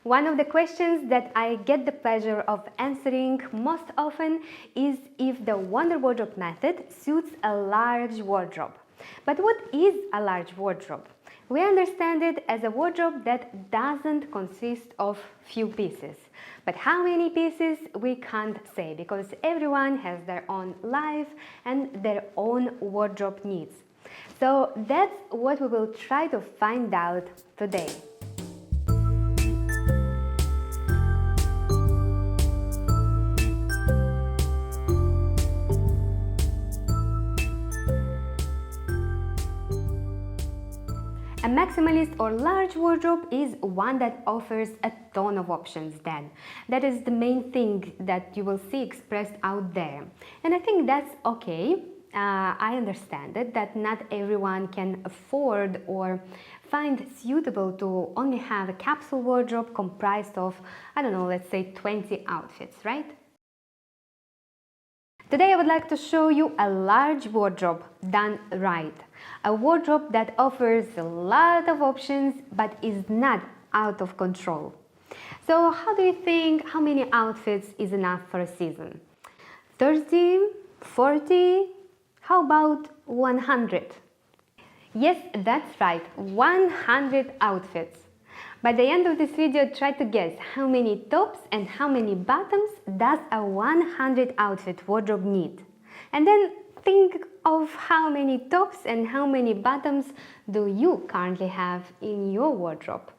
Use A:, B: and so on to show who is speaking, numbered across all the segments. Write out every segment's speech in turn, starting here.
A: One of the questions that I get the pleasure of answering most often is if the Wonder Wardrobe method suits a large wardrobe. But what is a large wardrobe? We understand it as a wardrobe that doesn't consist of few pieces. But how many pieces we can't say, because everyone has their own life and their own wardrobe needs. So that's what we will try to find out today. A maximalist or large wardrobe is one that offers a ton of options then. That is the main thing that you will see expressed out there. And I think that's okay. I understand it, that not everyone can afford or find suitable to only have a capsule wardrobe comprised of, I don't know, let's say 20 outfits, right? Today I would like to show you a large wardrobe done right. A wardrobe that offers a lot of options but is not out of control. So how do you think, how many outfits is enough for a season? 30? 40? How about 100? Yes, that's right, 100 outfits. By the end of this video, try to guess how many tops and how many bottoms does a 100 outfit wardrobe need. And then think of how many tops and how many bottoms do you currently have in your wardrobe.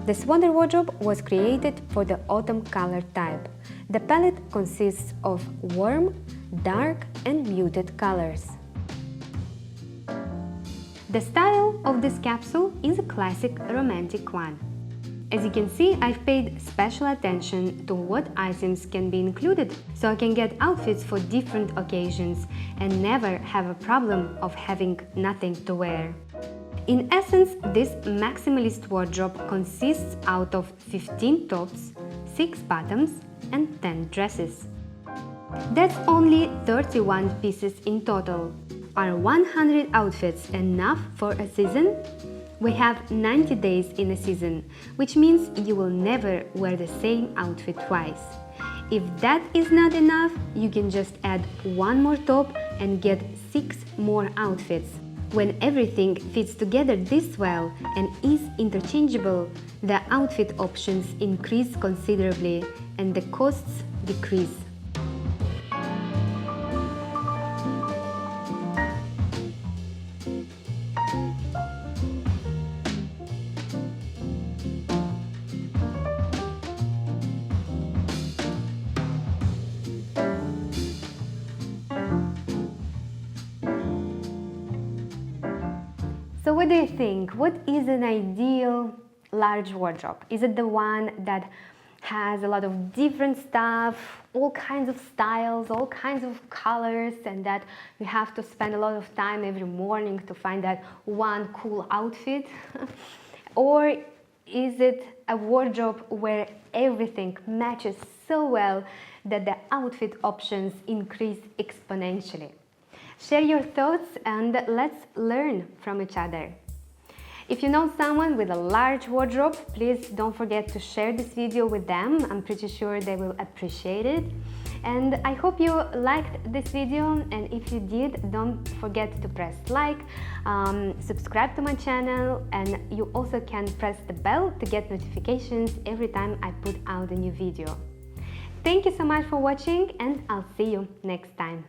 A: This Wonder Wardrobe was created for the autumn color type. The palette consists of warm, dark and muted colors. The style of this capsule is a classic romantic one. As you can see, I've paid special attention to what items can be included, so I can get outfits for different occasions and never have a problem of having nothing to wear. In essence, this maximalist wardrobe consists out of 15 tops, 6 bottoms and 10 dresses. That's only 31 pieces in total. Are 100 outfits enough for a season? We have 90 days in a season, which means you will never wear the same outfit twice. If that is not enough, you can just add one more top and get 6 more outfits. When everything fits together this well and is interchangeable, the outfit options increase considerably and the costs decrease. So what do you think? What is an ideal large wardrobe? Is it the one that has a lot of different stuff, all kinds of styles, all kinds of colors, and that you have to spend a lot of time every morning to find that one cool outfit? Or is it a wardrobe where everything matches so well that the outfit options increase exponentially? Share your thoughts and let's learn from each other. If you know someone with a large wardrobe, please don't forget to share this video with them. I'm pretty sure they will appreciate it. And I hope you liked this video, and if you did, don't forget to press like, subscribe to my channel, and you also can press the bell to get notifications every time I put out a new video. Thank you so much for watching, and I'll see you next time.